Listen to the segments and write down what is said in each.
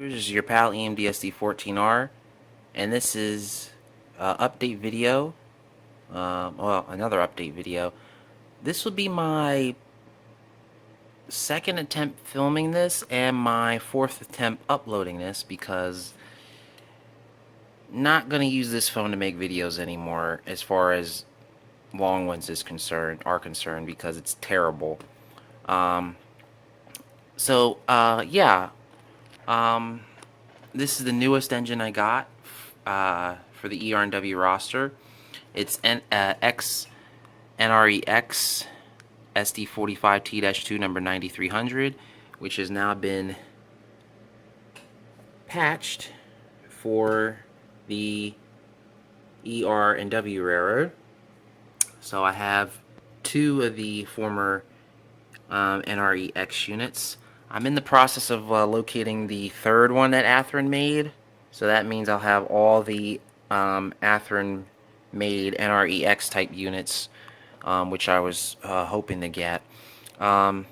This is your pal EMD SD14R, and this is update video. Well, another update video. This will be my second attempt filming this and my fourth attempt uploading this because not gonna use this phone to make videos anymore as far as long ones are concerned because it's terrible. Um, yeah. Um, this is the newest engine I got for the ER&W roster. It's X NREX SD45T-2 number 9300, which has now been patched for the ER&W railroad. So I have two of the former NREX units. I'm in the process of locating the third one that Athearn made. So that means I'll have all the Athearn made NREX type units, which I was hoping to get. Yeah,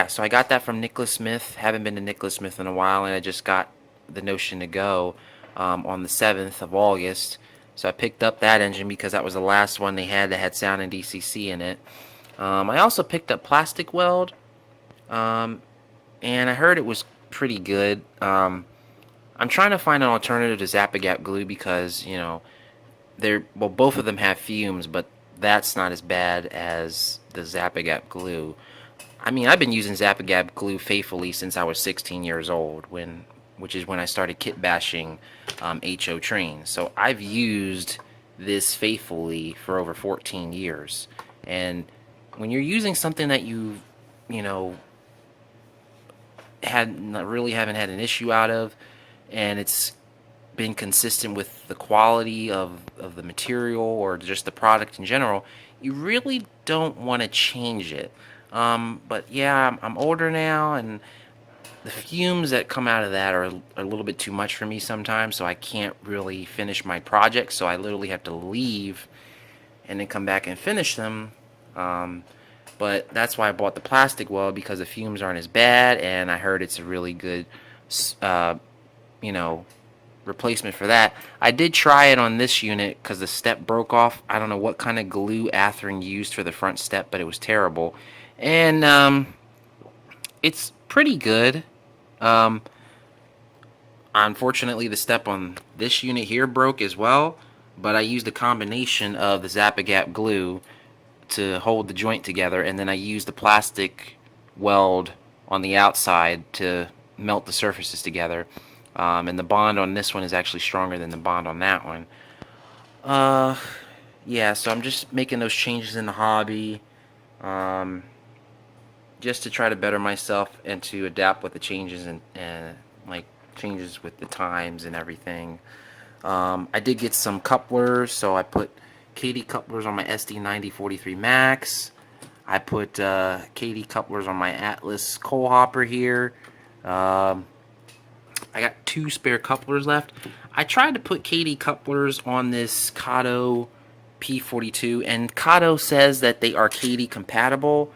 so I got that from Nicholas Smith. Haven't been to Nicholas Smith in a while, and I just got the notion to go on the 7th of August. So I picked up that engine because that was the last one they had that had sound and DCC in it. I also picked up Plastic Weld, and I heard it was pretty good. I'm trying to find an alternative to Zap-A-Gap glue because, you know, both of them have fumes, but that's not as bad as the Zap-A-Gap glue. I mean, I've been using Zap-A-Gap glue faithfully since I was 16 years old, which is when I started kit bashing HO trains. So I've used this faithfully for over 14 years. And when you're using something that you know, really haven't had an issue out of, and it's been consistent with the quality of the material or just the product in general, you really don't want to change it. But yeah, I'm older now, and the fumes that come out of that are a little bit too much for me sometimes, so I can't really finish my projects, so I literally have to leave and then come back and finish them. But that's why I bought the plastic weld, because the fumes aren't as bad, and I heard it's a really good, you know, replacement for that. I did try it on this unit because the step broke off. I don't know what kind of glue Athearn used for the front step, but it was terrible. And it's pretty good. Um, Unfortunately, the step on this unit here broke as well, but I used a combination of the Zap-A-Gap glue to hold the joint together, and then I used the plastic weld on the outside to melt the surfaces together. And the bond on this one is actually stronger than the bond on that one. Yeah, so I'm just making those changes in the hobby, um, just to try to better myself and to adapt with the changes and like changes with the times and everything. I did get some couplers, so I put KD couplers on my SD9043 Max. I put KD couplers on my Atlas coal hopper here. I got two spare couplers left. I tried to put KD couplers on this Kato P42, and Kato says that they are KD compatible.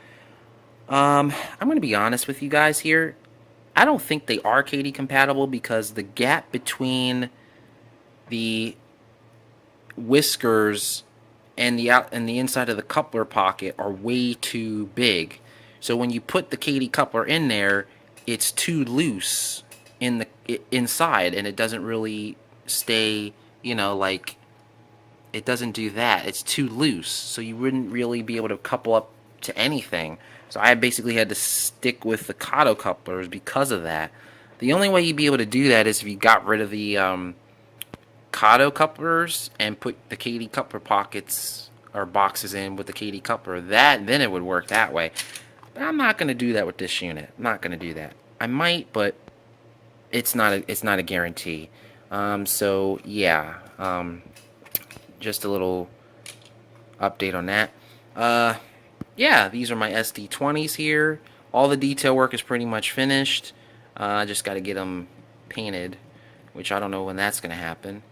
I'm going to be honest with you guys here. I don't think they are KD compatible because the gap between the whiskers and the inside of the coupler pocket are way too big. So when you put the KD coupler in there, it's too loose in the inside, and it doesn't really stay, you know, like, it doesn't do that. It's too loose, so you wouldn't really be able to couple up to anything. So I basically had to stick with the Kato couplers because of that. The only way you'd be able to do that is if you got rid of the Kato couplers and put the KD coupler pockets or boxes in with the KD coupler. Then it would work that way. But I'm not going to do that with this unit. I'm not going to do that. I might, but it's not a guarantee. So yeah, just a little update on that. Yeah, these are my SD20s here. All the detail work is pretty much finished. I just got to get them painted, which I don't know when that's going to happen.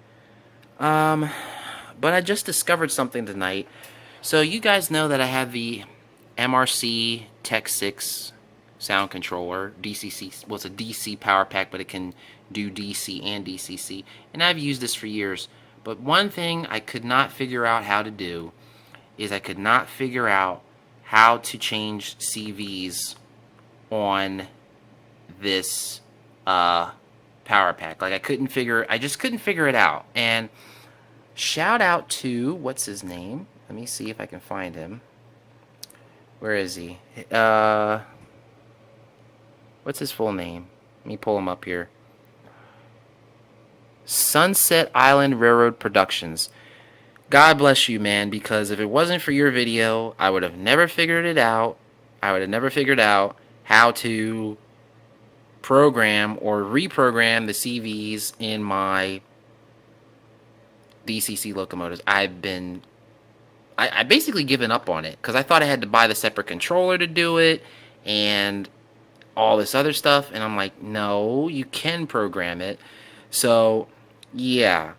But I just discovered something tonight. So you guys know that I have the MRC Tech 6 sound controller. DCC was a DC power pack, but it can do DC and DCC. And I've used this for years. But one thing I could not figure out how to do is I could not figure out how to change CVs on this power pack. Like I just couldn't figure it out. And shout out to, what's his name? Let me see if I can find him. Where is he? What's his full name? Let me pull him up here. Sunset Island Railroad Productions. God bless you, man, because if it wasn't for your video, I would have never figured it out. I would have never figured out how to program or reprogram the CVs in my DCC locomotives. I basically given up on it because I thought I had to buy the separate controller to do it and all this other stuff, and I'm like, no, you can program it. So yeah,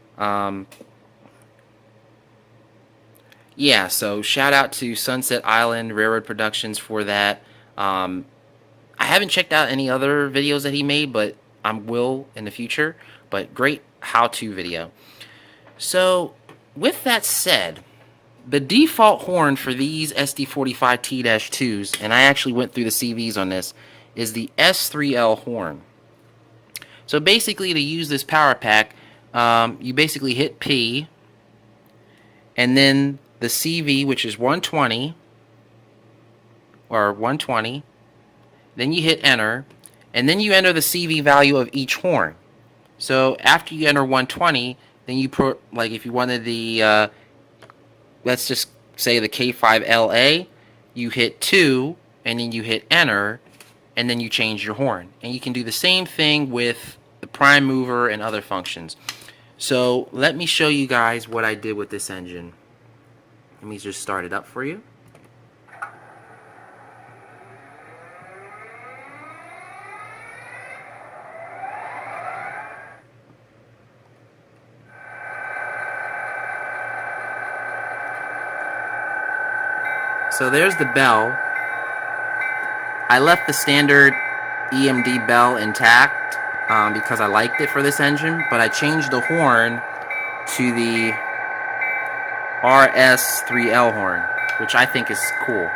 so shout out to Sunset Island Railroad Productions for that. I haven't checked out any other videos that he made, but I will in the future. But great how-to video. So with that said, the default horn for these SD45T-2s, and I actually went through the CVs on this, is the S3L horn. So basically, to use this power pack, you basically hit P, and then the CV, which is 120, or 120, then you hit enter, and then you enter the CV value of each horn. So after you enter 120, then you put, like if you wanted the, let's just say the K5LA, you hit 2, and then you hit enter, and then you change your horn. And you can do the same thing with the prime mover and other functions. So let me show you guys what I did with this engine. Let me just start it up for you. So there's the bell. I left the standard EMD bell intact because I liked it for this engine, but I changed the horn to the RS3L horn, which I think is cool.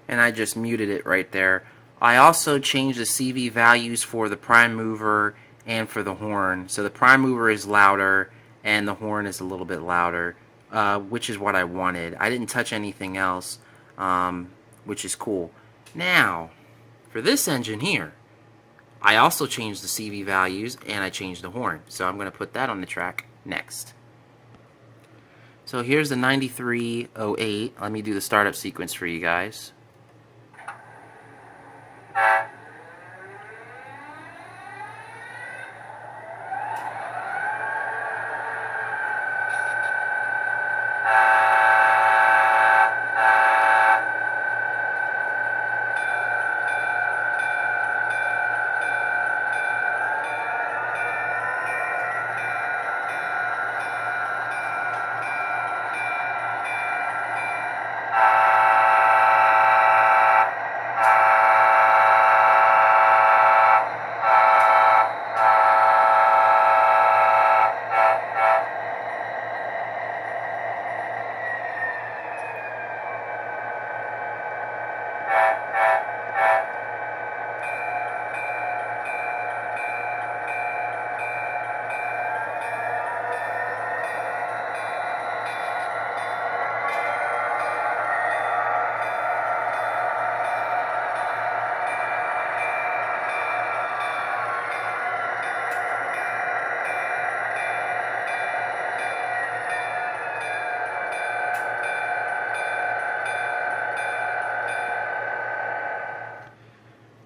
And I just muted it right there. I also changed the CV values for the prime mover and for the horn. So the prime mover is louder and the horn is a little bit louder, which is what I wanted. I didn't touch anything else, which is cool. Now, for this engine here, I also changed the CV values and I changed the horn. So I'm going to put that on the track next. So here's the 9308. Let me do the startup sequence for you guys.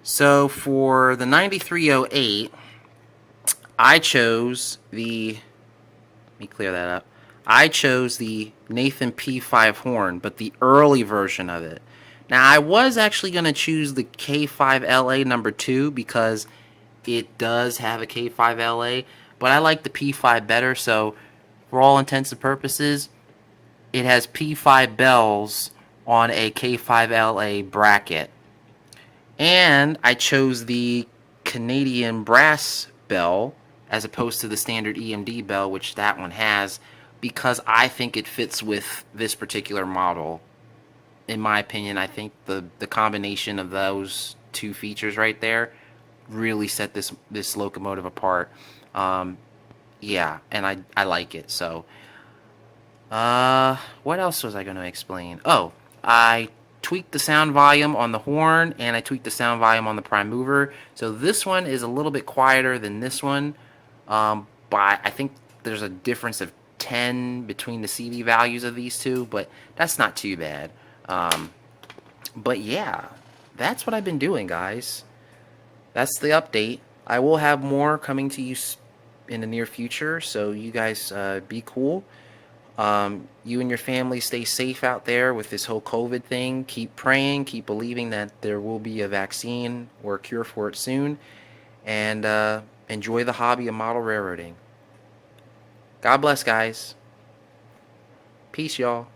So for the 9308, I chose the, let me clear that up. I chose the Nathan P5 horn, but the early version of it. Now, I was actually going to choose the K5LA number 2 because it does have a K5LA, but I like the P5 better, so for all intents and purposes, it has P5 bells on a K5LA bracket. And I chose the Canadian brass bell as opposed to the standard EMD bell, which that one has, because I think it fits with this particular model. In my opinion, I think the combination of those two features right there really set this locomotive apart. Yeah, and I like it. So, what else was I going to explain? Oh, I tweaked the sound volume on the horn, and I tweaked the sound volume on the prime mover. So this one is a little bit quieter than this one, but I think there's a difference of 10 between the CD values of these two, but that's not too bad. But yeah, that's what I've been doing, guys. That's the update. I will have more coming to you in the near future, so you guys be cool. You and your family stay safe out there with this whole COVID thing. Keep praying, keep believing that there will be a vaccine or a cure for it soon, and enjoy the hobby of model railroading. God bless, guys. Peace, y'all.